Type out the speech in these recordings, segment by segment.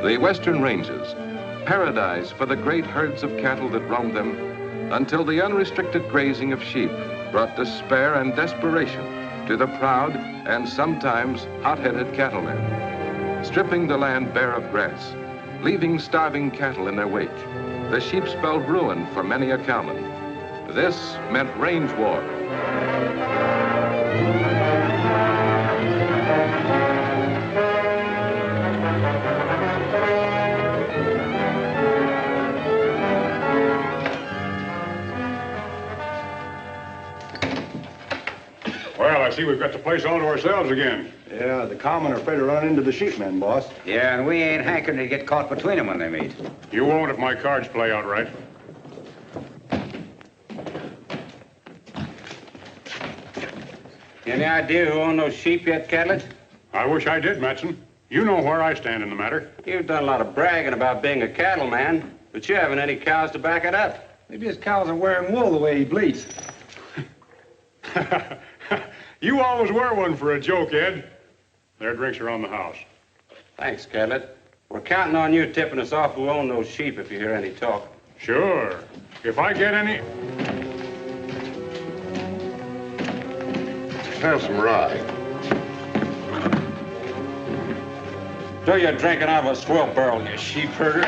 The western ranges, paradise for the great herds of cattle that roamed them, until the unrestricted grazing of sheep brought despair and desperation to the proud and sometimes hot-headed cattlemen. Stripping the land bare of grass, leaving starving cattle in their wake, the sheep spelled ruin for many a cowman. This meant range war. Well, I see we've got the place all to ourselves again. Yeah, the cowmen are afraid to run into the sheepmen, boss. Yeah, and we ain't hankering to get caught between them when they meet. You won't if my cards play out right. Any idea who owned those sheep yet, Catlett? I wish I did, Matson. You know where I stand in the matter. You've done a lot of bragging about being a cattleman, but you haven't any cows to back it up. Maybe his cows are wearing wool the way he bleats. You always wear one for a joke, Ed. Their drinks are on the house. Thanks, Catlett. We're counting on you tipping us off who own those sheep if you hear any talk. Sure. If I get any... Have some rye. So you're drinking out of a swill barrel, you sheep herder.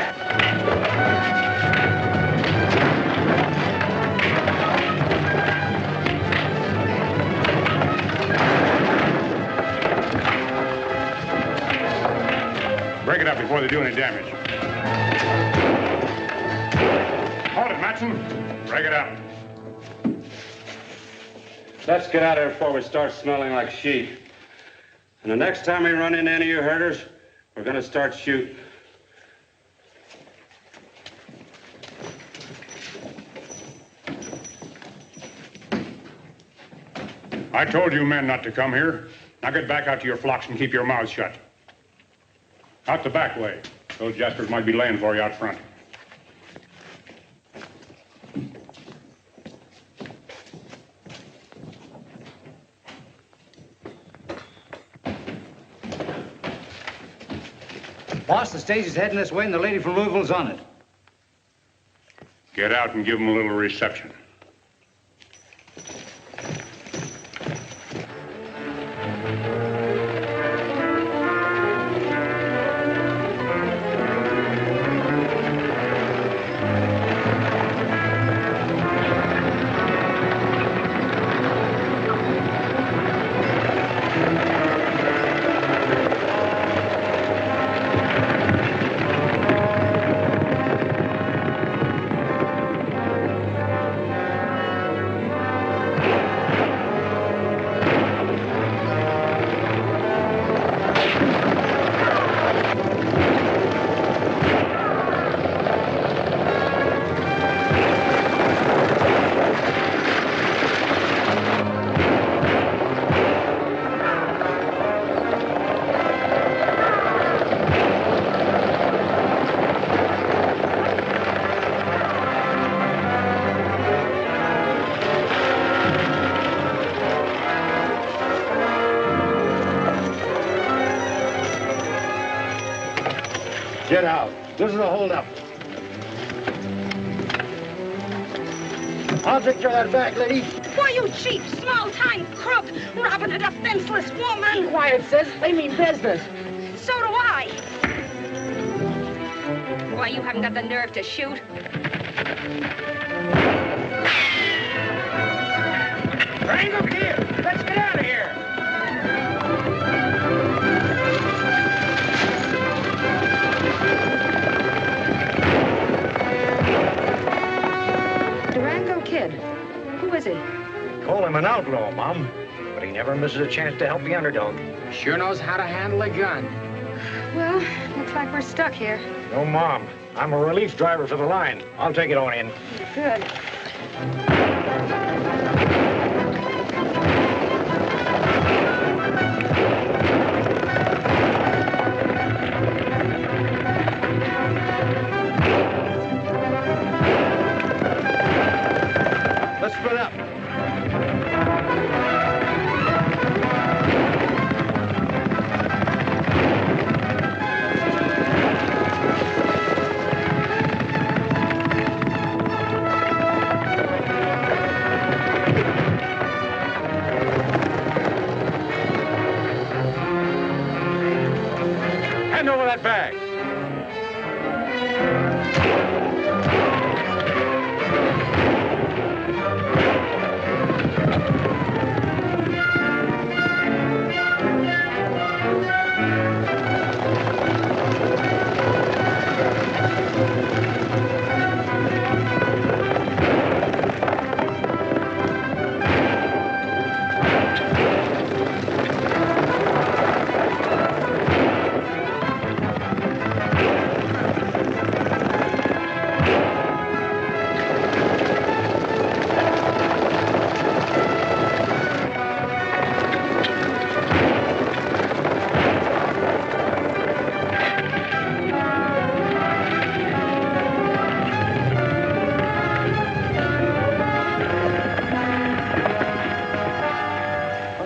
Break it up before they do any damage. Hold it, Matson. Break it up. Let's get out of here before we start smelling like sheep. And the next time we run into any of you herders, we're going to start shooting. I told you men not to come here. Now get back out to your flocks and keep your mouths shut. Out the back way. Those jaspers might be laying for you out front. Boss, the stage is heading this way and the lady from Louisville's on it. Get out and give them a little reception. Get out. This is a holdup. I'll take care of that back, lady. Why, you cheap, small-time crook, robbing a defenseless woman. Quiet, sis. They mean business. So do I. Why, you haven't got the nerve to shoot. Durango, kid, let's get out of here. Durango Kid. Who is he? Call him an outlaw, Mom, but he never misses a chance to help the underdog. Sure knows how to handle a gun. Well, looks like we're stuck here. No, Mom. I'm a relief driver for the line. I'll take it on in. Good. Let's split up. Hand over that bag.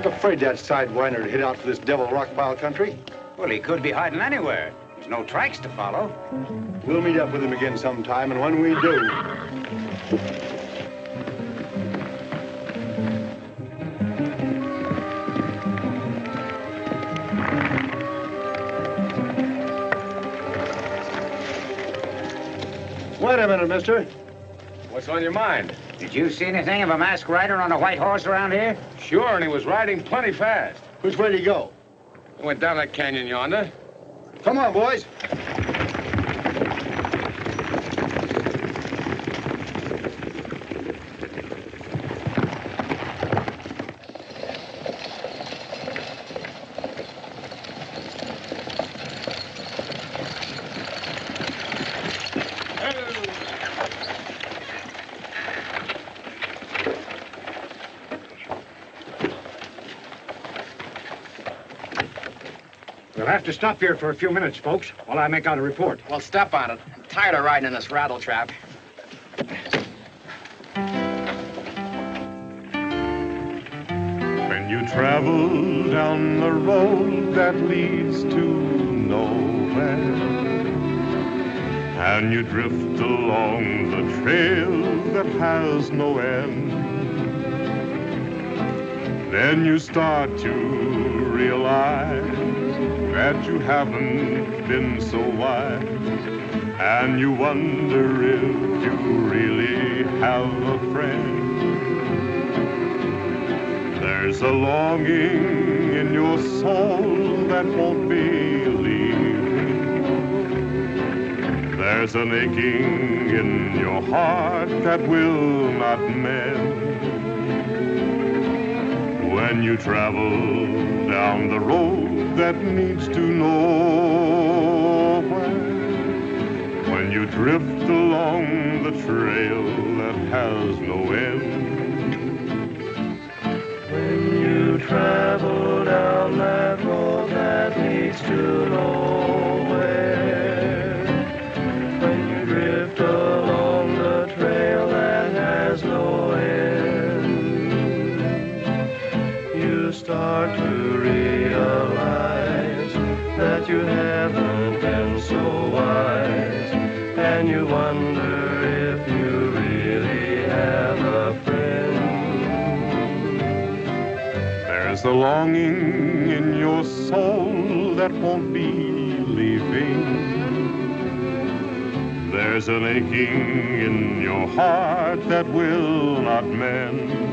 Afraid that sidewinder to hit out for this devil rock pile country. Well, he could be hiding anywhere. There's no tracks to follow. We'll meet up with him again sometime, and when we do... Wait a minute, mister. What's on your mind? Did you see anything of a masked rider on a white horse around here? Sure, and he was riding plenty fast. Which way did he go? He went down that canyon yonder. Come on, boys. We'll have to stop here for a few minutes, folks, while I make out a report. Well, step on it. I'm tired of riding in this rattle trap. When you travel down the road that leads to nowhere, and you drift along the trail that has no end, then you start to realize that you haven't been so wise, and you wonder if you really have a friend. There's a longing in your soul that won't be leaving. There's an aching in your heart that will not mend. When you travel down the road that leads to nowhere, when you drift along the trail that has no end, when you travel down that road that leads to nowhere, when you drift along the trail that has no end, you start to realize that you haven't been so wise, and you wonder if you really have a friend. There's a longing in your soul that won't be leaving. There's an aching in your heart that will not mend.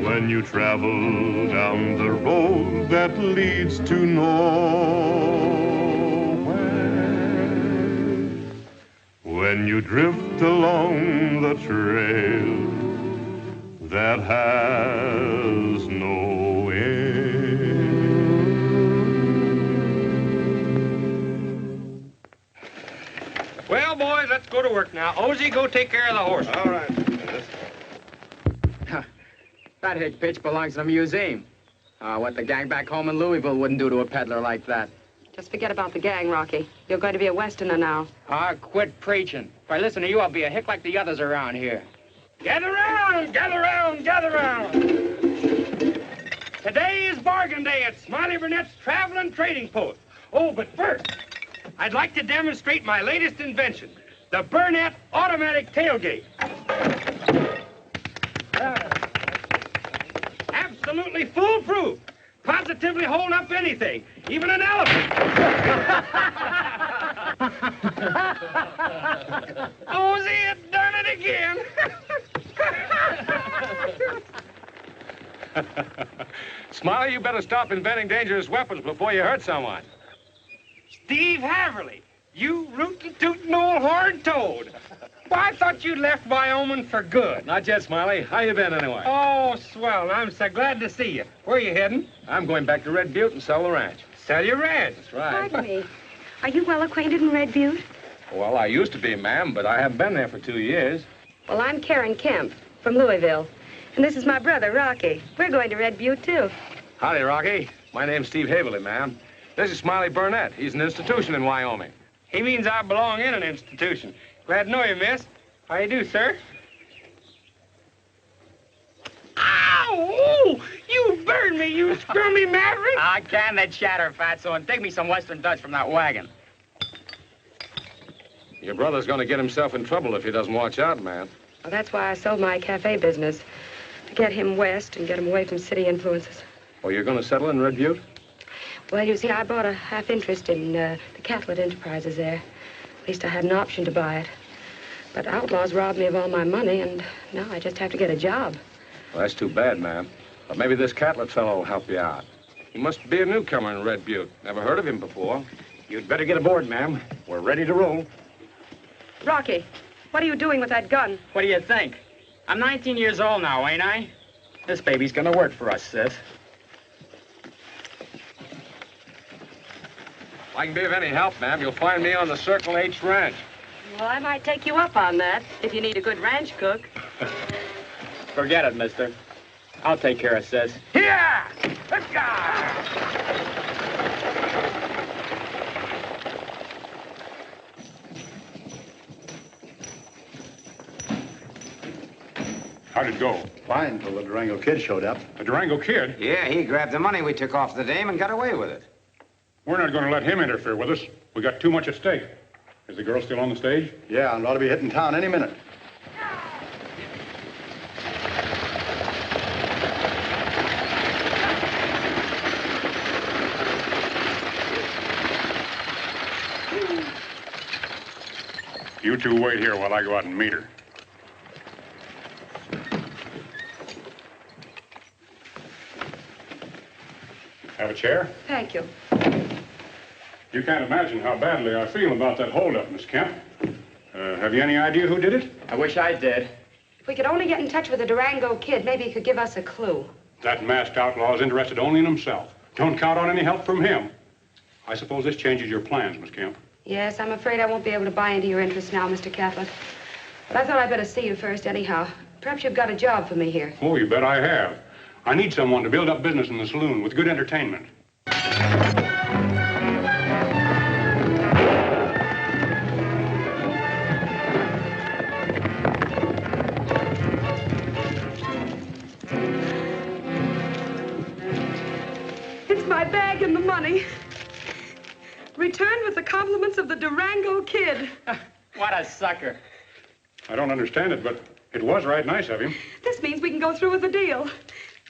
When you travel down the road that leads to nowhere, when you drift along the trail that has no end. Well, boys, let's go to work now. Ozzy, go take care of the horse. All right. That hick pitch belongs to the museum. What the gang back home in Louisville wouldn't do to a peddler like that. Just forget about the gang, Rocky. You're going to be a Westerner now. Quit preaching. If I listen to you, I'll be a hick like the others around here. Gather round, gather round, gather round. Today is bargain day at Smiley Burnette's Traveling Trading Post. Oh, but first, I'd like to demonstrate my latest invention, the Burnette Automatic Tailgate. Absolutely foolproof. Positively hold up anything, even an elephant. Ozzy had done it again. Smiley, you better stop inventing dangerous weapons before you hurt someone. Steve Haverly, you rootin' tootin' old horned toad. Why, I thought you left Wyoming for good. Not yet, Smiley. How you been, anyway? Oh, swell. I'm so glad to see you. Where you heading? I'm going back to Red Butte and sell the ranch. Sell your ranch. That's right. Pardon me. Are you well acquainted in Red Butte? Well, I used to be, ma'am, but I haven't been there for 2 years. Well, I'm Karen Kemp from Louisville. And this is my brother, Rocky. We're going to Red Butte, too. Howdy, Rocky. My name's Steve Haverly, ma'am. This is Smiley Burnette. He's an institution in Wyoming. He means I belong in an institution. Glad to know you, miss. How you do, sir? Ow! You burned me, you scrummy maverick! I can that chatter, fatso, and dig me some Western Dutch from that wagon. Your brother's gonna get himself in trouble if he doesn't watch out, man. Well, that's why I sold my cafe business. To get him west and get him away from city influences. Well, you're gonna settle in Red Butte? Well, you see, I bought a half interest in the Catholic Enterprises there. At least I had an option to buy it. But outlaws robbed me of all my money, and now I just have to get a job. Well, that's too bad, ma'am. But maybe this Catlett fellow will help you out. He must be a newcomer in Red Butte. Never heard of him before. You'd better get aboard, ma'am. We're ready to roll. Rocky, what are you doing with that gun? What do you think? I'm 19 years old now, ain't I? This baby's gonna work for us, sis. If I can be of any help, ma'am, you'll find me on the Circle H Ranch. Well, I might take you up on that, if you need a good ranch cook. Forget it, mister. I'll take care of sis. Here! Let's go! How'd it go? Fine till the Durango kid showed up. The Durango kid? Yeah, he grabbed the money we took off the dame and got away with it. We're not gonna let him interfere with us. We got too much at stake. Is the girl still on the stage? Yeah, and ought to be hitting town any minute. You two wait here while I go out and meet her. Have a chair? Thank you. You can't imagine how badly I feel about that holdup, Miss Kemp. Have you any idea who did it? I wish I did. If we could only get in touch with the Durango kid, maybe he could give us a clue. That masked outlaw is interested only in himself. Don't count on any help from him. I suppose this changes your plans, Miss Kemp. Yes, I'm afraid I won't be able to buy into your interests now, Mr. Catlett. But I thought I'd better see you first anyhow. Perhaps you've got a job for me here. Oh, you bet I have. I need someone to build up business in the saloon with good entertainment. It's my bag and the money. Returned with the compliments of the Durango kid. What a sucker. I don't understand it, but it was right nice of him. This means we can go through with the deal.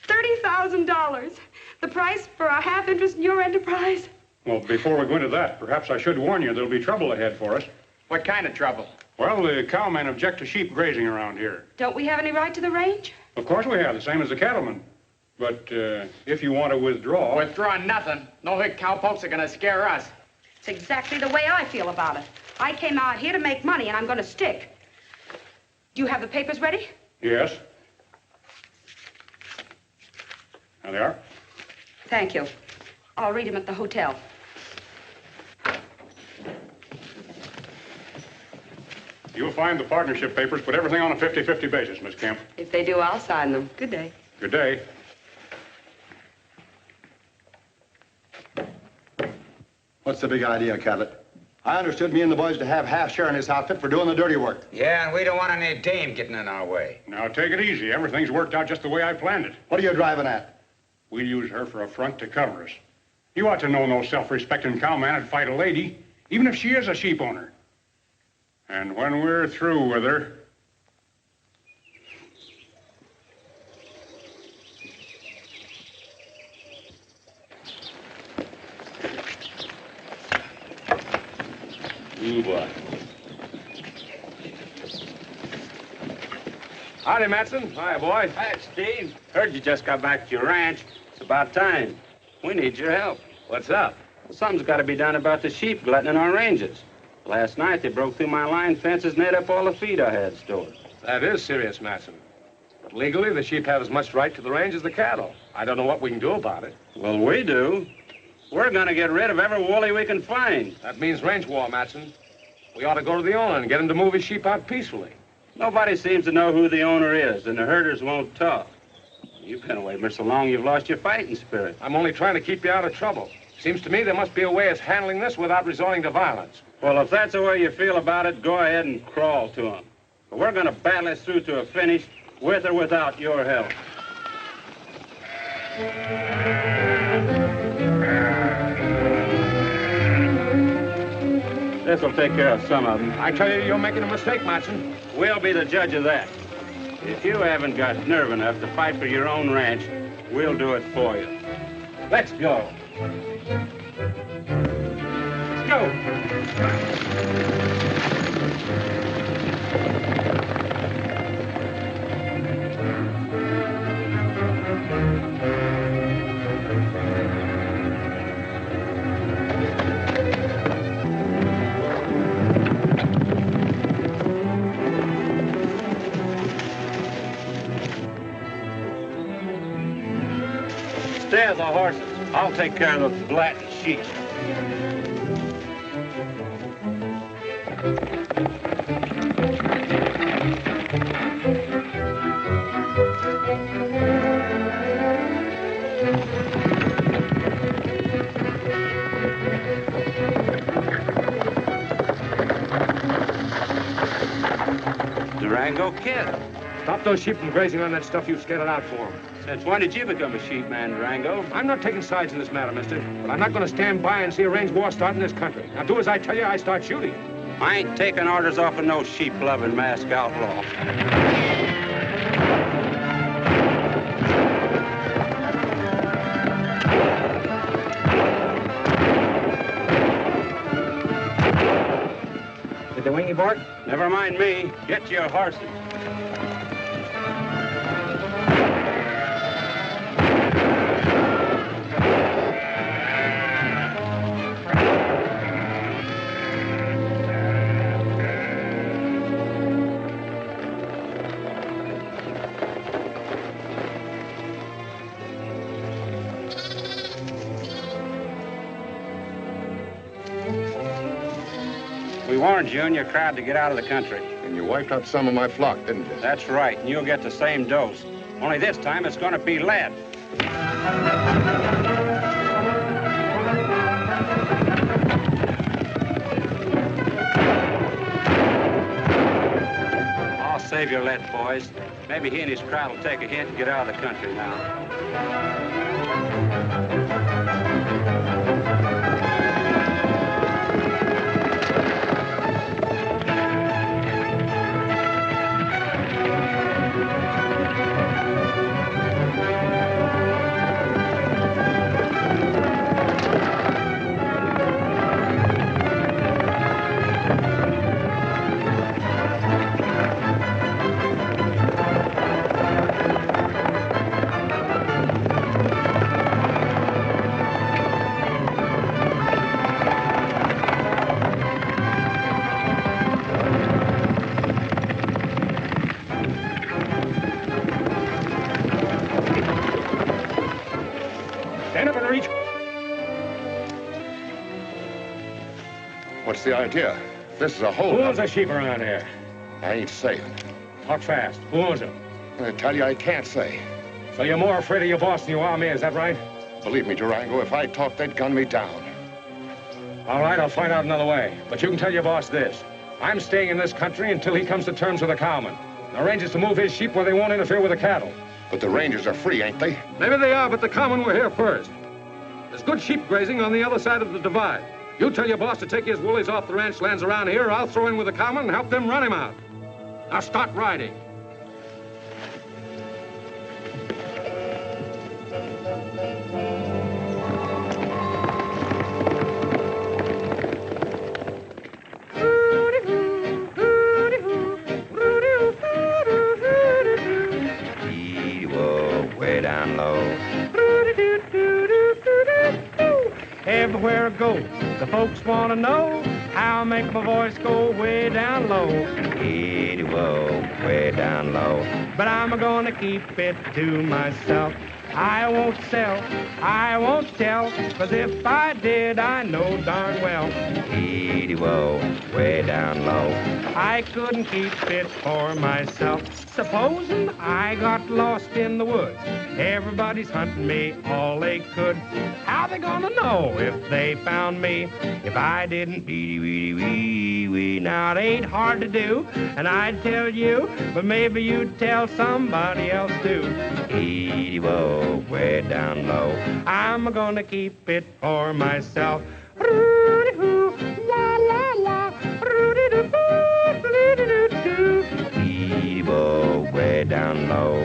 $30,000. The price for a half interest in your enterprise. Well, before we go into that, perhaps I should warn you there'll be trouble ahead for us. What kind of trouble? Well, the cowmen object to sheep grazing around here. Don't we have any right to the range? Of course we have, the same as the cattlemen. But if you want to withdraw... Withdraw nothing. No hick cowpokes are gonna scare us. It's exactly the way I feel about it. I came out here to make money, and I'm going to stick. Do you have the papers ready? Yes. There they are. Thank you. I'll read them at the hotel. You'll find the partnership papers, put everything on a 50-50 basis, Miss Kemp. If they do, I'll sign them. Good day. Good day. What's the big idea, Catlett? I understood me and the boys to have half share in this outfit for doing the dirty work. Yeah, and we don't want any dame getting in our way. Now, take it easy. Everything's worked out just the way I planned it. What are you driving at? We'll use her for a front to cover us. You ought to know no self-respecting cowman would fight a lady, even if she is a sheep owner. And when we're through with her... Ooh, boy. Howdy, Matson. Hi, boy. Hi, Steve. Heard you just got back to your ranch. It's about time. We need your help. What's up? Well, something's got to be done about the sheep glutting in our ranges. Last night, they broke through my line fences and ate up all the feed I had stored. That is serious, Matson. But legally, the sheep have as much right to the range as the cattle. I don't know what we can do about it. Well, we do. We're going to get rid of every woolly we can find. That means range war, Matson. We ought to go to the owner and get him to move his sheep out peacefully. Nobody seems to know who the owner is, and the herders won't talk. You've been away for so long, you've lost your fighting spirit. I'm only trying to keep you out of trouble. Seems to me there must be a way of handling this without resorting to violence. Well, if that's the way you feel about it, go ahead and crawl to him. But we're going to battle this through to a finish, with or without your help. This'll take care of some of them. I tell you, you're making a mistake, Matson. We'll be the judge of that. If you haven't got nerve enough to fight for your own ranch, we'll do it for you. Let's go. Let's go. Steer the horses. I'll take care of the blatting sheep. Durango Kid. Stop those sheep from grazing on that stuff you've scattered out for them. Since when did you become a sheep man, Durango? I'm not taking sides in this matter, mister, but I'm not going to stand by and see a range war start in this country. Now, do as I tell you, I start shooting. I ain't taking orders off of no sheep-loving masked outlaw. Did the wingy bark? Never mind me. Get your horses. We warned you and your crowd to get out of the country. And you wiped out some of my flock, didn't you? That's right, and you'll get the same dose. Only this time it's going to be lead. I'll save your lead, boys. Maybe he and his crowd will take a hint and get out of the country now. Stand up and reach. What's the idea? This is a hold. Who owns the sheep around here? I ain't saying. Talk fast. Who owns them? I tell you, I can't say. So you're more afraid of your boss than you are me, is that right? Believe me, Durango, if I talked, they'd gun me down. All right, I'll find out another way. But you can tell your boss this. I'm staying in this country until he comes to terms with the cowman. And arranges to move his sheep where they won't interfere with the cattle. But the Rangers are free, ain't they? Maybe they are, but the cowmen were here first. There's good sheep grazing on the other side of the divide. You tell your boss to take his woolies off the ranch lands around here, or I'll throw in with the cowmen and help them run him out. Now start riding. Everywhere I go, the folks want to know how I make my voice go way down low. Itty whoa, way down low. But I'm gonna keep it to myself. I won't sell, I won't tell, 'cause if I did, I know darn well. Itty whoa, way down low. I couldn't keep it for myself. Supposing I got lost in the woods, everybody's hunting me all they could. How they gonna know if they found me if I didn't wee wee wee wee? Now it ain't hard to do, and I'd tell you, but maybe you'd tell somebody else too. Edie whoa, way down low. I'm gonna keep it for myself. Rudy hoo, la la la, Rudy doo hoo, doo doo doo. Edie whoa, way down low.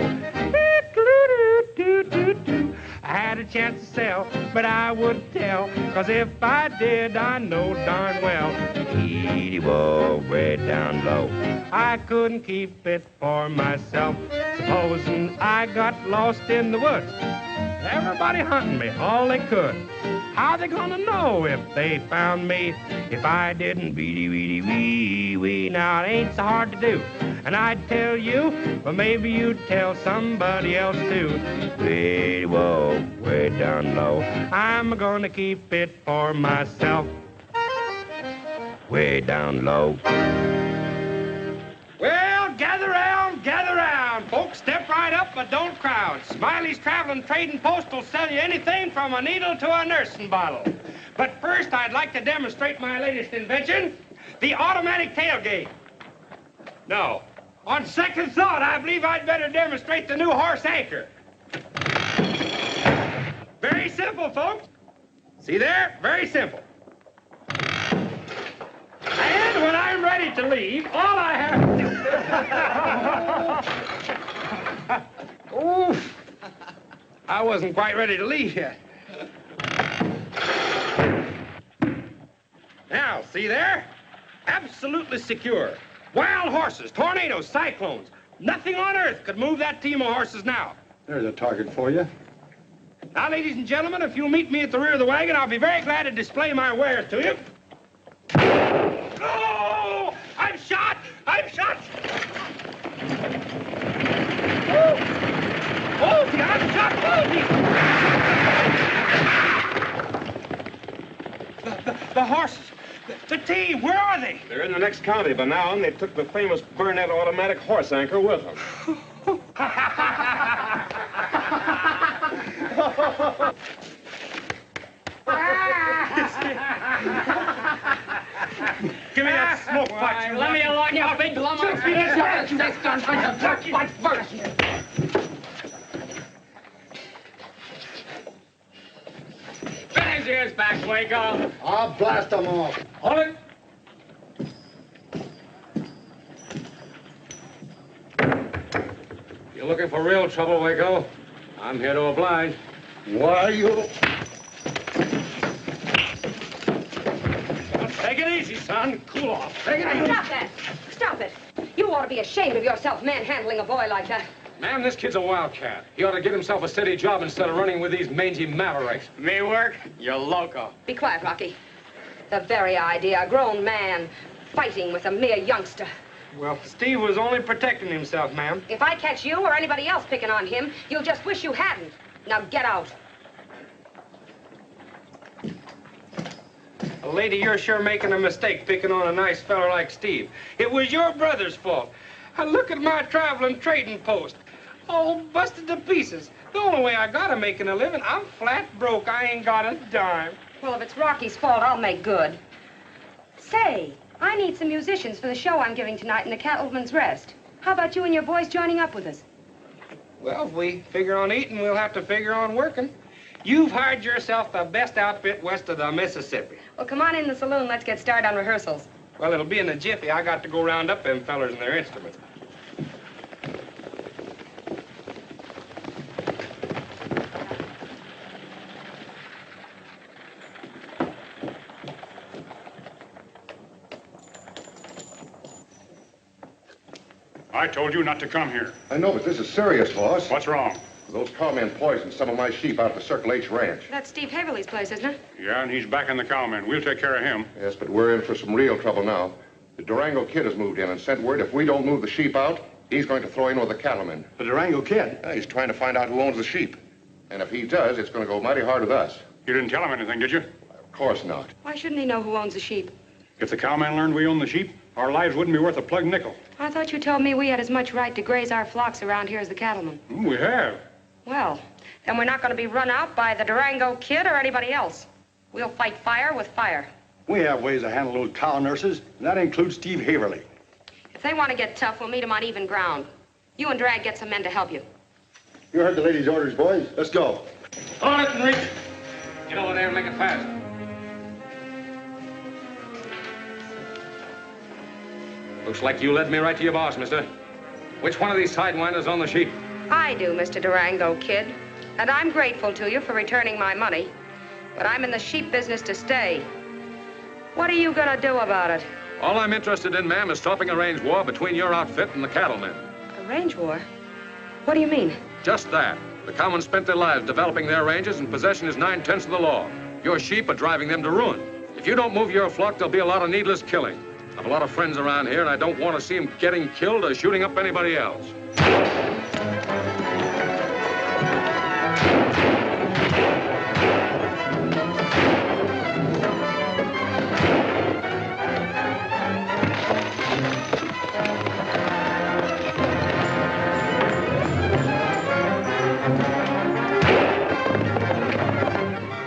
I had a chance to sell, but I wouldn't tell, 'cause if I did, I know darn well. Edie whoa, way down low. I couldn't keep it for myself. Supposing I got lost in the woods, everybody hunting me all they could. How they gonna know if they found me if I didn't wee wee wee wee? Now it ain't so hard to do, and I'd tell you, but maybe you'd tell somebody else too. Wee whoa, way down low. I'm gonna keep it for myself. Way down low. Well, gather round, folks. Step right up, but don't crowd. Smiley's Traveling Trading Post will sell you anything from a needle to a nursing bottle. But first, I'd like to demonstrate my latest invention, the automatic tailgate. No, on second thought, I believe I'd better demonstrate the new horse anchor. Very simple, folks. See there? Very simple. And when I'm ready to leave, all I have to do... Oof. I wasn't quite ready to leave yet. Now, see there? Absolutely secure. Wild horses, tornadoes, cyclones. Nothing on earth could move that team of horses now. There's a target for you. Now, ladies and gentlemen, if you'll meet me at the rear of the wagon, I'll be very glad to display my wares to you. Oh! I'm shot! I'm shot! Oh! Wolsey, I'm shot! Wolsey! The horses, the team, where are they? They're in the next county, but now they took the famous Burnette automatic horse anchor with them. Give me that smoke pot, you Let me alone, you big lumber. What first? Finish his back, Waco. I'll blast them off. Hold it. You're looking for real trouble, Waco. I'm here to oblige. Why, you... Take it easy, son. Cool off. Take it easy. Stop that. Stop it. You ought to be ashamed of yourself, manhandling a boy like that. Ma'am, this kid's a wildcat. He ought to get himself a steady job instead of running with these mangy mavericks. Me work? You're loco. Be quiet, Rocky. The very idea, a grown man fighting with a mere youngster. Well, Steve was only protecting himself, ma'am. If I catch you or anybody else picking on him, you'll just wish you hadn't. Now get out. Lady, you're sure making a mistake picking on a nice fella like Steve. It was your brother's fault. And look at my traveling trading post. All busted to pieces. The only way I got of making a living, I'm flat broke. I ain't got a dime. Well, if it's Rocky's fault, I'll make good. Say, I need some musicians for the show I'm giving tonight in the Cattleman's Rest. How about you and your boys joining up with us? Well, if we figure on eating, we'll have to figure on working. You've hired yourself the best outfit west of the Mississippi. Well, come on in the saloon. Let's get started on rehearsals. Well, it'll be in a jiffy. I got to go round up them fellers and their instruments. I told you not to come here. I know, but this is serious, boss. What's wrong? Those cowmen poisoned some of my sheep out at the Circle H ranch. That's Steve Haverly's place, isn't it? Yeah, and he's backing the cowmen. We'll take care of him. Yes, but we're in for some real trouble now. The Durango Kid has moved in and sent word if we don't move the sheep out, he's going to throw in with the cattlemen. The Durango Kid? Yeah, he's trying to find out who owns the sheep. And if he does, it's going to go mighty hard with us. You didn't tell him anything, did you? Of course not. Why shouldn't he know who owns the sheep? If the cowmen learned we own the sheep, our lives wouldn't be worth a plug nickel. I thought you told me we had as much right to graze our flocks around here as the cattlemen. We have. Well, then we're not going to be run out by the Durango Kid or anybody else. We'll fight fire with fire. We have ways to handle those cow nurses, and that includes Steve Haverly. If they want to get tough, we'll meet them on even ground. You and Drag get some men to help you. You heard the lady's orders, boys. Let's go. On it, Enrique. Get over there and make it fast. Looks like you led me right to your boss, mister. Which one of these sidewinders own the sheep? I do, Mr. Durango Kid. And I'm grateful to you for returning my money. But I'm in the sheep business to stay. What are you gonna do about it? All I'm interested in, ma'am, is stopping a range war between your outfit and the cattlemen. A range war? What do you mean? Just that. The cowmen spent their lives developing their ranges, and possession is 9/10 of the law. Your sheep are driving them to ruin. If you don't move your flock, there'll be a lot of needless killing. I have a lot of friends around here, and I don't want to see them getting killed or shooting up anybody else.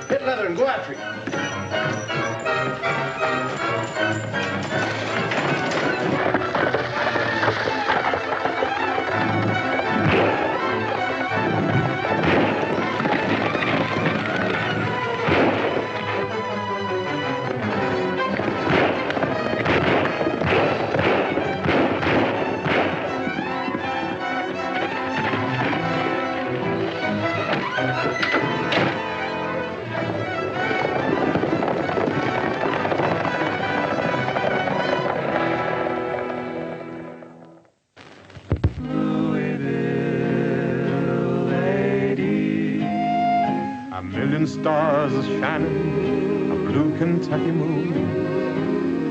Hit leather and go after him. Stars are shining, a blue Kentucky moon,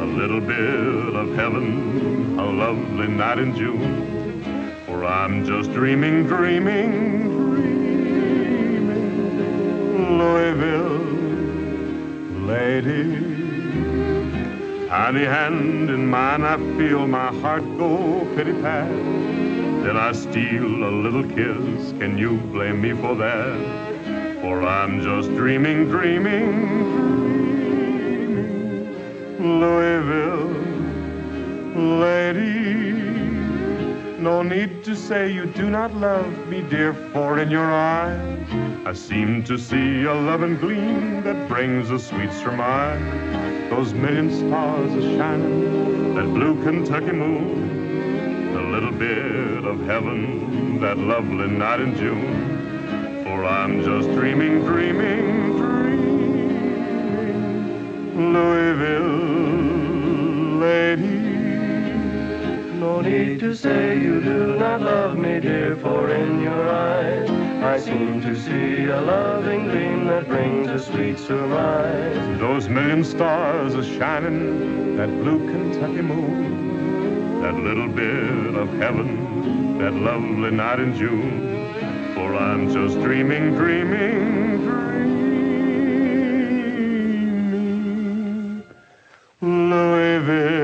a little bit of heaven, a lovely night in June. For I'm just dreaming, dreaming, dreaming, Louisville lady. Tiny hand in mine, I feel my heart go pity-pat. Then I steal a little kiss, can you blame me for that? For I'm just dreaming, dreaming, dreaming, Louisville lady. No need to say you do not love me, dear, for in your eyes I seem to see a loving gleam that brings a sweet surmise. Those million stars are shining, that blue Kentucky moon, a little bit of heaven, that lovely night in June. For I'm just dreaming, dreaming, dreaming, Louisville lady. No need to say you do not love me, dear, for in your eyes I seem to see a loving gleam that brings a sweet surmise. Those million stars are shining, that blue Kentucky moon, that little bit of heaven, that lovely night in June. For I'm just dreaming, dreaming, dreaming, Louisville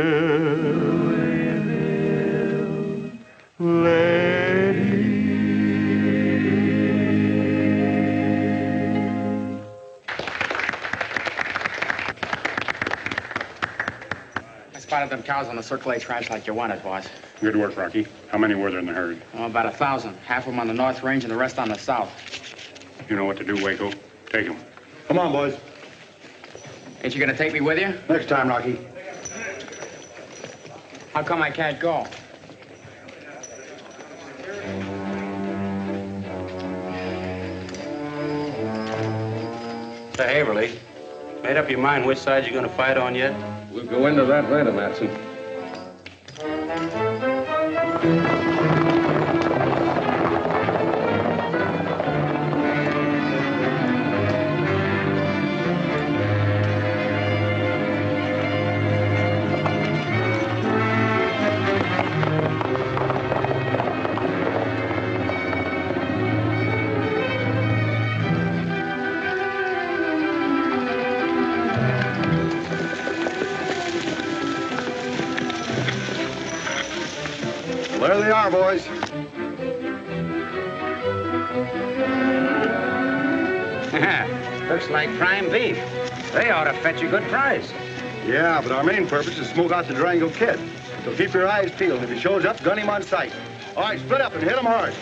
lady. I spotted them cows on the Circle H ranch like you wanted, boss. Good work, Rocky. How many were there in the herd? Oh, about 1,000. Half of them on the North Range and the rest on the South. You know what to do, Waco. Take them. Come on, boys. Ain't you gonna take me with you? Next time, Rocky. How come I can't go? Mr. Haverly, made up your mind which side you're gonna fight on yet? We'll go into that later, Matson. car, boys. Looks like prime beef. They ought to fetch a good price. Yeah, but our main purpose is to smoke out the Durango Kid. So keep your eyes peeled. If he shows up, gun him on sight. All right, split up and hit him hard.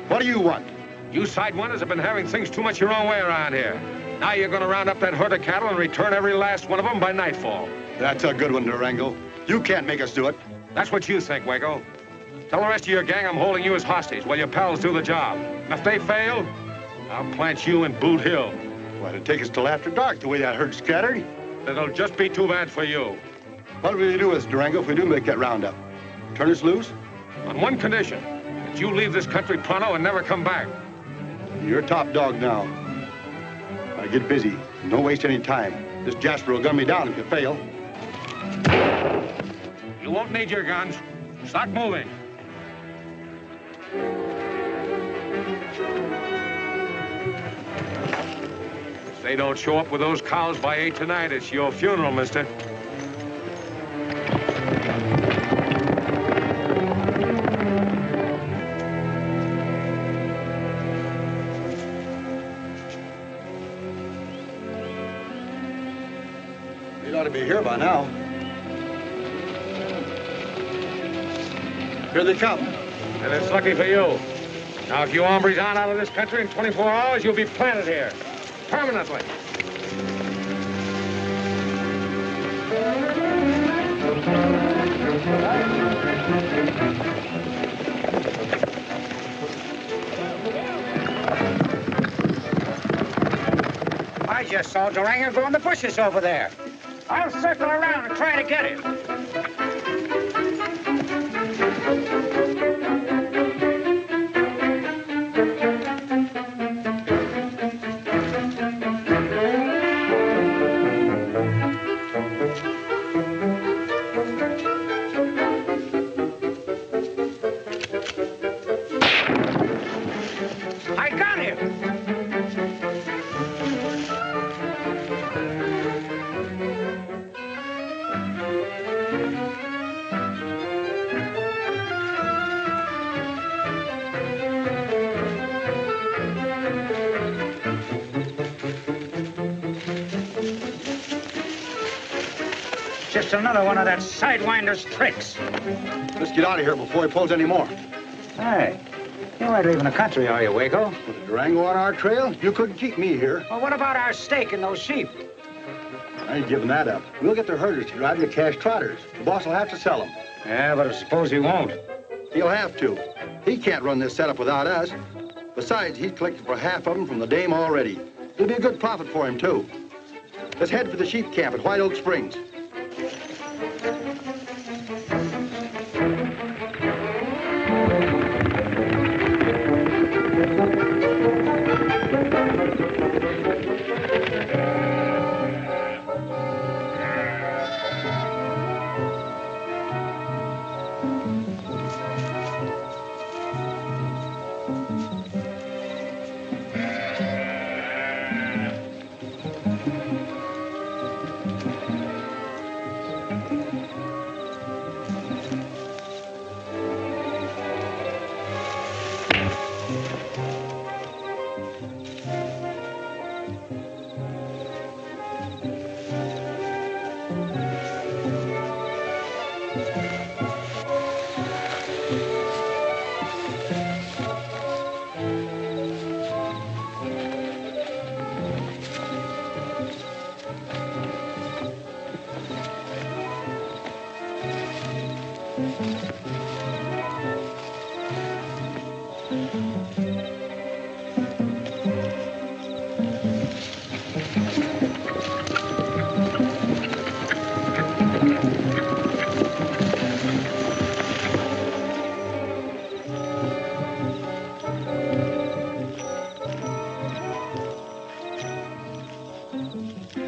What do you want? You sidewinders have been having things too much your own way around here. Now you're going to round up that herd of cattle and return every last one of them by nightfall. That's a good one, Durango. You can't make us do it. That's what you think, Waco. Tell the rest of your gang I'm holding you as hostage while your pals do the job. And if they fail, I'll plant you in Boot Hill. Why, it'll take us till after dark the way that herd's scattered. It'll just be too bad for you. What will you do with us, Durango, if we do make that roundup? Turn us loose? On one condition, that you leave this country pronto and never come back. You're top dog now. Now get busy. Don't waste any time. This Jasper will gun me down if you fail. You won't need your guns. Start moving. If they don't show up with those cows by 8 tonight, it's your funeral, mister. He ought to be here by now. Here they come. And it's lucky for you. Now, if you hombres aren't out of this country in 24 hours, you'll be planted here. Permanently. I just saw Durango go in the bushes over there. I'll circle around and try to get him. I got him! Just another one of that sidewinder's tricks. Let's get out of here before he pulls any more. Hey, you ain't leaving the country, are you, Waco? With a Durango on our trail, you couldn't keep me here. Well, what about our stake and those sheep? I ain't giving that up. We'll get the herders to drive the cash trotters. The boss will have to sell them. Yeah, but I suppose he won't. He'll have to. He can't run this setup without us. Besides, he's collected for half of them from the dame already. It'll be a good profit for him, too. Let's head for the sheep camp at White Oak Springs.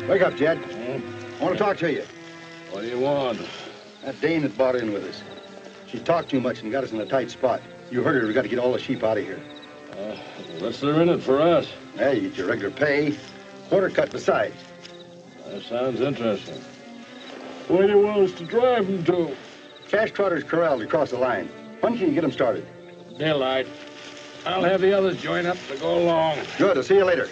Wake up, Jed. I want to talk to you. What do you want? That dame that bought in with us. She talked too much and got us in a tight spot. You heard her. We got to get all the sheep out of here. What's there in it for us? Hey, you get your regular pay, quarter cut besides. That sounds interesting. Where do you want us to drive them to? Cash Trotter's corralled across the line. When can you get them started? Daylight. I'll have the others join up to go along. Good. I'll see you later.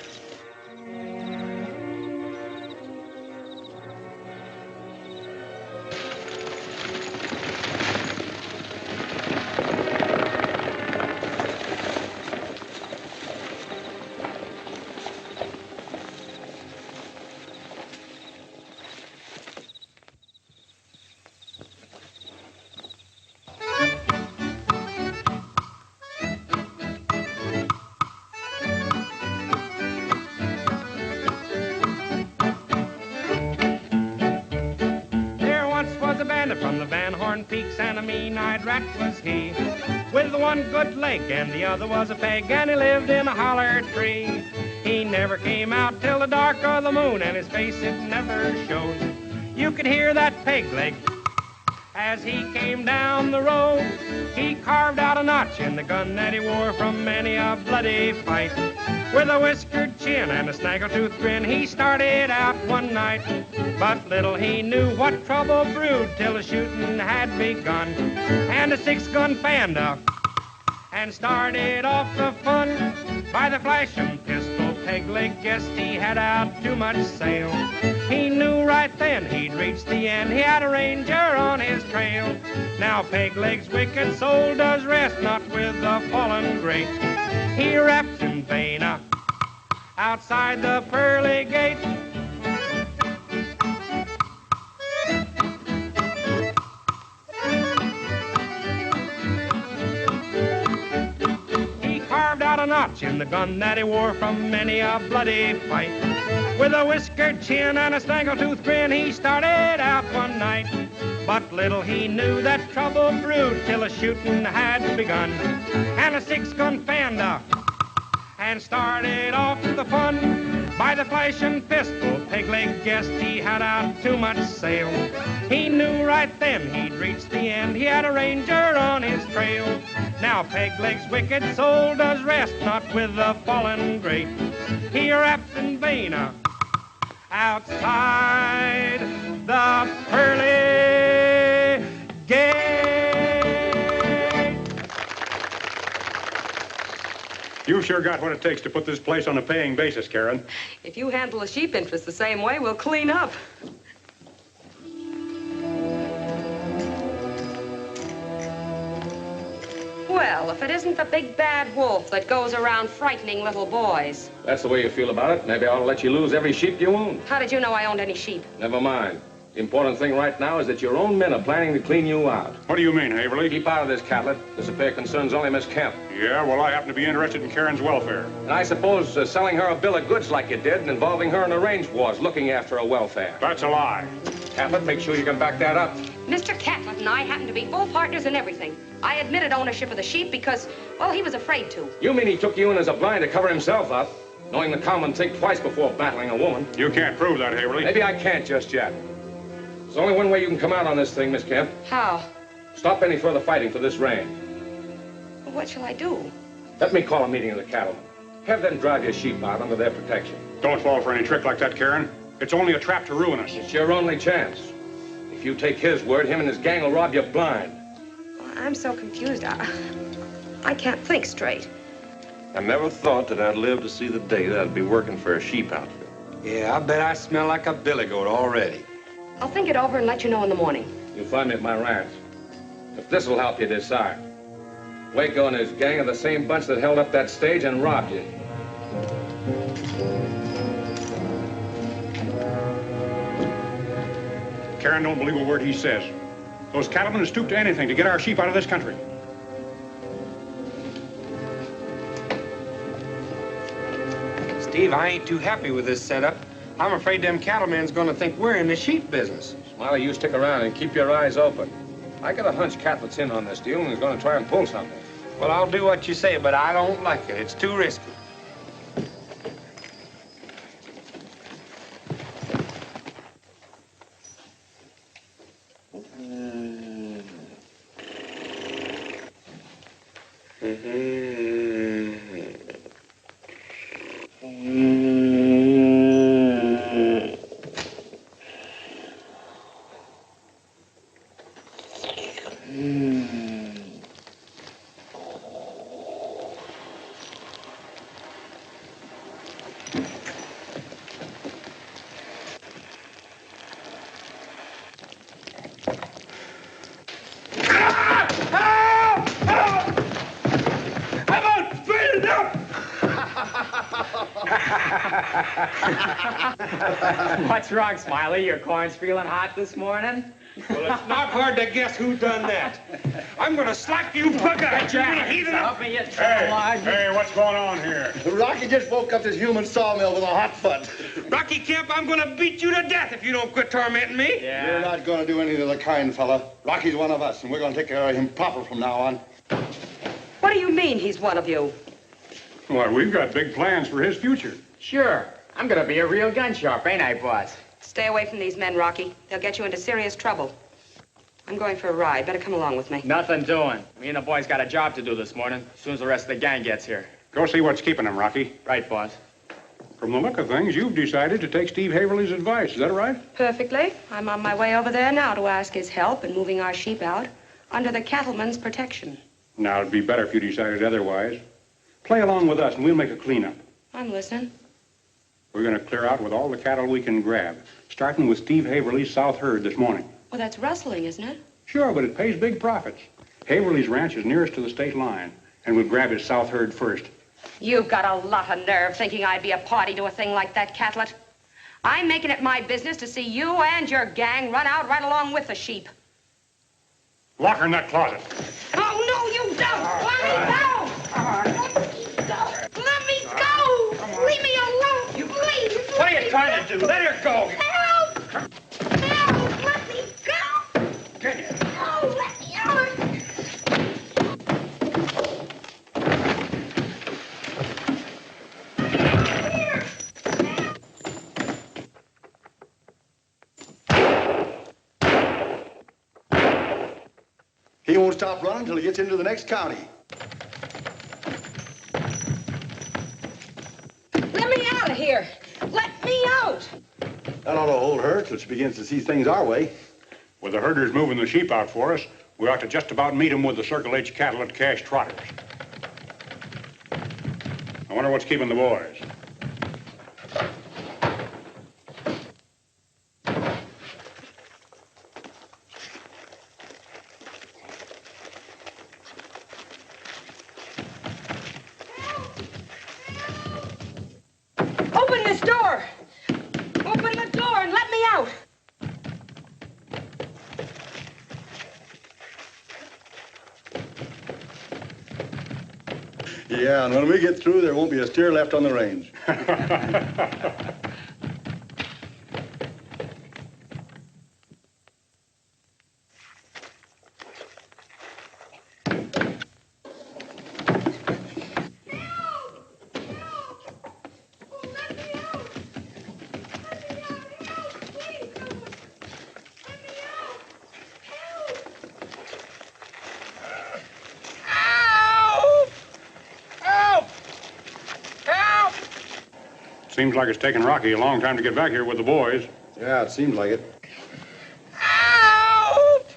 From the Van Horn Peaks, and a mean-eyed rat was he, with one good leg and the other was a peg, and he lived in a holler tree. He never came out till the dark of the moon, and his face it never showed. You could hear that peg leg as he came down the road. He carved out a notch in the gun that he wore from many a bloody fight. With a whiskered chin and a snaggletooth grin, he started out one night. But little he knew what trouble brewed till the shooting had begun, and a six-gun fanned out and started off the fun. By the flashing pistol, Pegleg guessed he had out too much sail. He knew right then he'd reached the end. He had a ranger on his trail. Now Pegleg's wicked soul does rest not with the fallen great. He rapped in vain outside the pearly gate. He carved out a notch in the gun that he wore from many a bloody fight. With a whiskered chin and a snaggletooth grin, he started out one night. But little he knew that trouble brewed till the shooting had begun, and a six-gun fanned out and started off the fun. By the flashing pistol, Pegleg guessed he had out too much sail. He knew right then he'd reached the end. He had a ranger on his trail. Now Pegleg's wicked soul does rest not with the fallen great. He raps in vain outside the pearly gate. You sure got what it takes to put this place on a paying basis, Karen. If you handle the sheep interest the same way, we'll clean up. Well, if it isn't the big bad wolf that goes around frightening little boys. That's the way you feel about it. Maybe I ought to let you lose every sheep you own. How did you know I owned any sheep? Never mind. The important thing right now is that your own men are planning to clean you out. What do you mean, Haverly? Keep out of this, Catlett. This affair concerns only Miss Kemp. Yeah, well, I happen to be interested in Karen's welfare. And I suppose selling her a bill of goods like you did and involving her in a range wars, looking after her welfare. That's a lie. Catlett, make sure you can back that up. Mr. Catlett and I happen to be full partners in everything. I admitted ownership of the sheep because, well, he was afraid to. You mean he took you in as a blind to cover himself up, knowing the common think twice before battling a woman? You can't prove that, Haverly. Maybe I can't just yet. There's only one way you can come out on this thing, Miss Kemp. How? Stop any further fighting for this range. What shall I do? Let me call a meeting of the cattlemen. Have them drive your sheep out under their protection. Don't fall for any trick like that, Karen. It's only a trap to ruin us. It's your only chance. If you take his word, him and his gang will rob you blind. I'm so confused. I can't think straight. I never thought that I'd live to see the day that I'd be working for a sheep outfit. Yeah, I bet I smell like a billy goat already. I'll think it over and let you know in the morning. You'll find me at my ranch. If this'll help you decide. Waco and his gang are the same bunch that held up that stage and robbed you. Karen don't believe a word he says. Those cattlemen have stooped to anything to get our sheep out of this country. Steve, I ain't too happy with this setup. I'm afraid them cattlemen's gonna think we're in the sheep business. Smiley, you stick around and keep your eyes open. I got a hunch Catlett's in on this deal and he's going to try and pull something. Well, I'll do what you say, but I don't like it. It's too risky. What's wrong, Smiley? Your corn's feeling hot this morning? Well, it's not hard to guess who done that. I'm gonna slap you bugger. Get your hands off me, you trouble. Hey, what's going on here? Rocky just woke up this human sawmill with a hot foot. Rocky Kemp, I'm gonna beat you to death if you don't quit tormenting me. Yeah. You're not going to do anything of the kind, fella. Rocky's one of us, and we're going to take care of him proper from now on. What do you mean he's one of you? Why, we've got big plans for his future. Sure. I'm gonna be a real gun sharp, ain't I, boss? Stay away from these men, Rocky. They'll get you into serious trouble. I'm going for a ride. Better come along with me. Nothing doing. Me and the boys got a job to do this morning, as soon as the rest of the gang gets here. Go see what's keeping him, Rocky. Right, boss. From the look of things, you've decided to take Steve Haverly's advice. Is that right? Perfectly. I'm on my way over there now to ask his help in moving our sheep out under the cattleman's protection. Now, it'd be better if you decided otherwise. Play along with us, and we'll make a cleanup. I'm listening. We're going to clear out with all the cattle we can grab, starting with Steve Haverly's south herd this morning. Well, that's rustling, isn't it? Sure, but it pays big profits. Haverly's ranch is nearest to the state line, and we'll grab his south herd first. You've got a lot of nerve thinking I'd be a party to a thing like that, Catlett. I'm making it my business to see you and your gang run out right along with the sheep. Lock her in that closet. Oh, no, you don't! Let me go! Let me go! Leave me alone, you please! What are you trying to do? Let her go! Help! Help! Let me go! Can you? Oh, let me out! He won't stop running until he gets into the next county. Let me out of here! Let me out! That ought to hold her till she begins to see things our way. With the herders moving the sheep out for us, we ought to just about meet them with the Circle H cattle at Cash Trotters. I wonder what's keeping the boys. Open this door! Open the door and let me out! Yeah, and when we get through, there won't be a steer left on the range. Seems like it's taken Rocky a long time to get back here with the boys. Yeah, it seems like it. Help!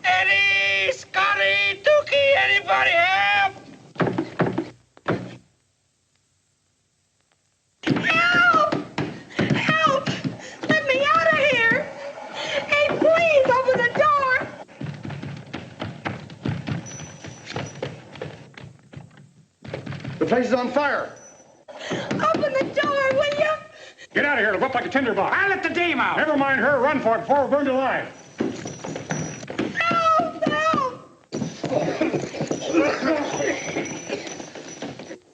Eddie, Scotty, Dookie, anybody help? Help! Help! Let me out of here! Hey, please, open the door! The place is on fire. Open the door, will you? Get out of here. It'll look like a tinderbox. I let the dame out. Never mind her. Run for it before we're burned alive. Help! Help!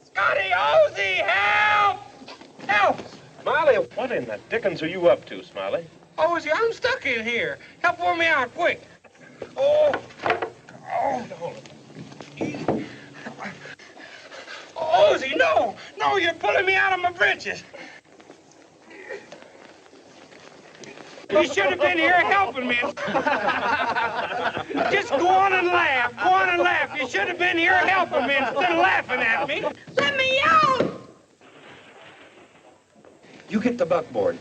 Scotty, Ozzy, help! What in the dickens are you up to, Smiley? Ozzy, I'm stuck in here. Help pull me out, quick. Oh. Ozzy, no. No, you're pulling me out of my britches. You should have been here helping me. Just go on and laugh. Go on and laugh. You should have been here helping me instead of laughing at me. Let me out! You get the buckboard.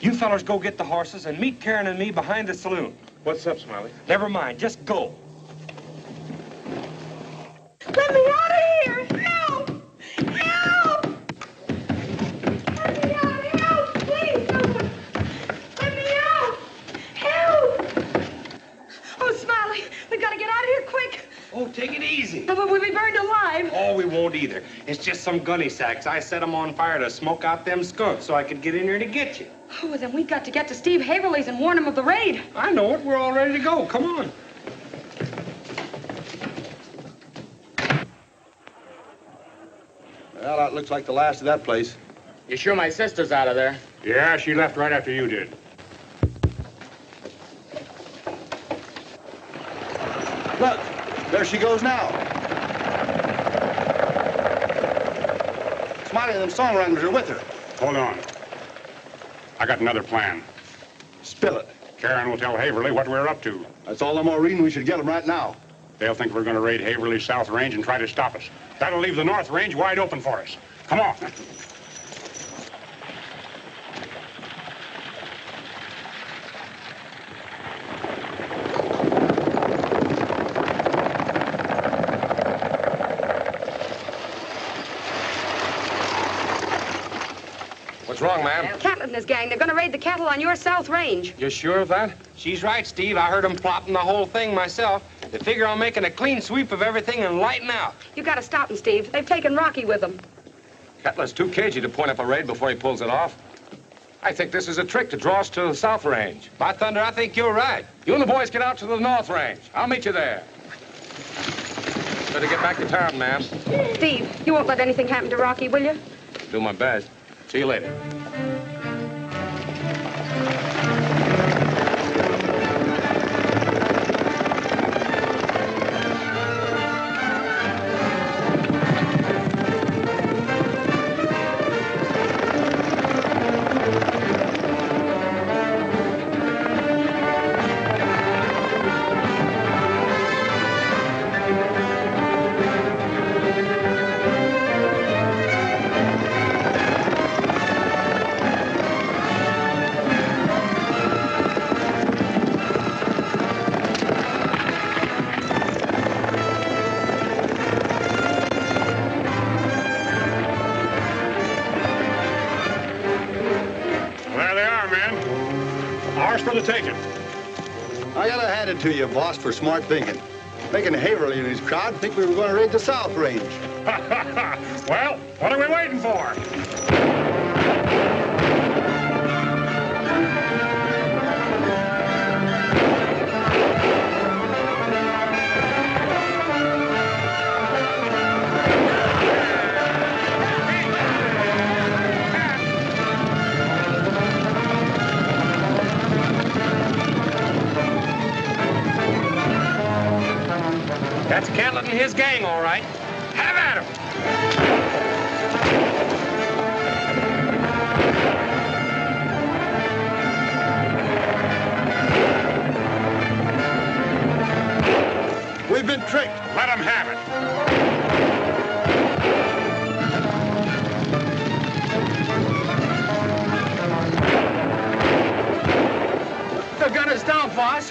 You fellers go get the horses and meet Karen and me behind the saloon. What's up, Smiley? Never mind. Just go. Let me out of here! Help! Help! Let me out! Help! Please, someone! Let me out! Help! Oh, Smiley, we've got to get out of here quick. Oh, take it easy. Oh, but we'll be burned alive. Oh, we won't either. It's just some gunny sacks. I set them on fire to smoke out them skunks so I could get in here to get you. Oh, well, then we've got to get to Steve Haverly's and warn him of the raid. I know it. We're all ready to go. Come on. Well, that looks like the last of that place. You sure my sister's out of there? Yeah, she left right after you did. Look, there she goes now. Smiley and them songwriters are with her. Hold on. I got another plan. Spill it. Karen will tell Haverly what we're up to. That's all the more reason we should get them right now. They'll think we're going to raid Haverly's South Range and try to stop us. That'll leave the North Range wide open for us. Come on. What's wrong, ma'am? Catlett and his gang, they're going to raid the cattle on your South Range. You sure of that? She's right, Steve. I heard them plotting the whole thing myself. They figure on making a clean sweep of everything and lighting out. You got to stop them, Steve. They've taken Rocky with them. Catlett's too cagey to point up a raid before he pulls it off. I think this is a trick to draw us to the South Range. By thunder, I think you're right. You and the boys get out to the North Range. I'll meet you there. Better get back to town, ma'am. Steve, you won't let anything happen to Rocky, will you? Do my best. See you later. I gotta hand it to you, boss, for smart thinking. Making Haverly and his crowd think we were going to raid the South Range. Well, what are we waiting for? That's Catlett and his gang, all right. Have at 'em. We've been tricked. Let them have it. They've got us down, boss.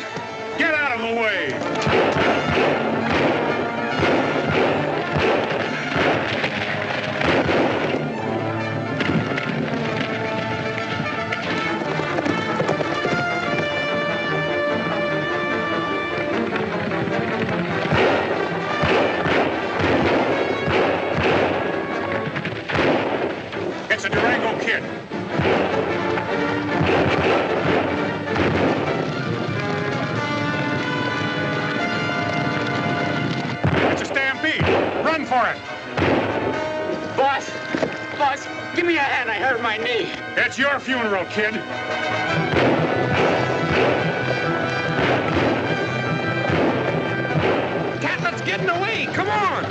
Get out of the way. It's a Durango kid. It's a stampede. Run for it. Boss, boss. Give me a hand. I hurt my knee. It's your funeral, kid. Catlet's getting away. Come on.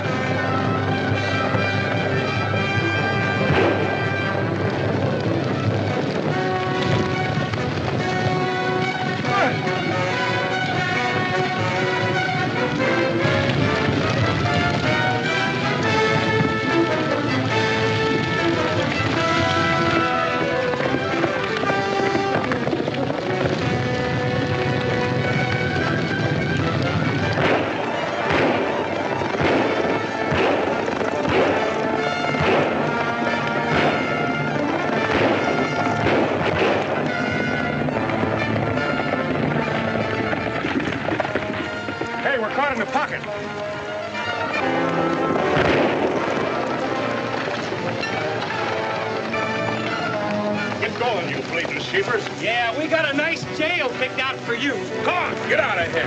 Hey, we're caught in the pocket. Get going, you bleeding sheepers. Yeah, we got a nice jail picked out for you. Come on, get out of here.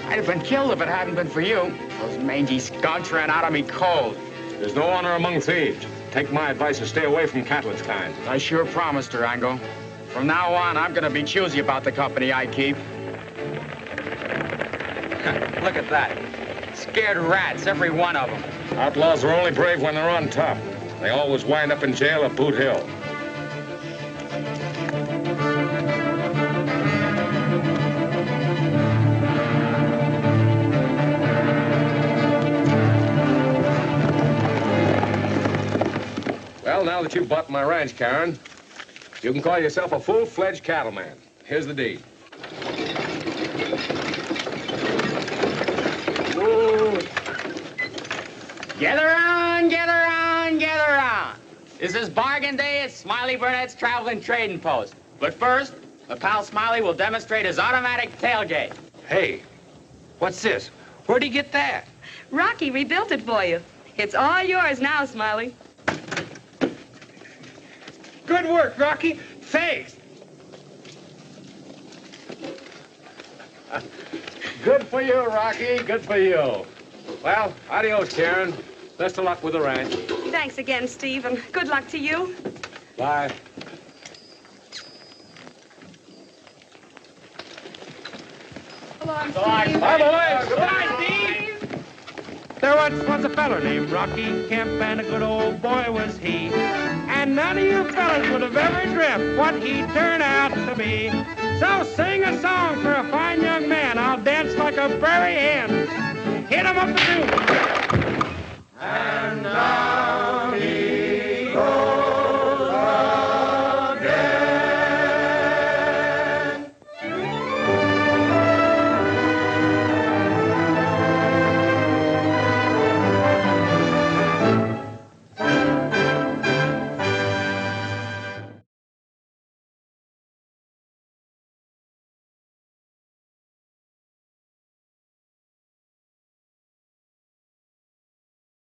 I'd have been killed if it hadn't been for you. Those mangy skunks ran out on me cold. There's no honor among thieves. Take my advice and stay away from Catlet's kind. I sure promise, Durango. From now on, I'm gonna be choosy about the company I keep. Look at that. Scared rats, every one of them. Outlaws are only brave when they're on top. They always wind up in jail at Boot Hill. Well, now that you've bought my ranch, Karen, you can call yourself a full-fledged cattleman. Here's the deed. Ooh. Gather round, gather round, gather round. This is bargain day at Smiley Burnette's traveling trading post. But first, my pal Smiley will demonstrate his automatic tailgate. Hey, what's this? Where'd he get that? Rocky rebuilt it for you. It's all yours now, Smiley. Good work, Rocky. Thanks. Good for you, Rocky. Good for you. Well, adios, Karen. Best of luck with the ranch. Thanks again, Steve, and good luck to you. Bye. So long, Steve. Bye, boys. Goodbye, Steve. There once was a feller named Rocky Kemp, and a good old boy was he. And none of you fellas would have ever dreamt what he'd turn out to be. So sing a song for a fine young man. I'll dance like a prairie hen. Hit him up the tune.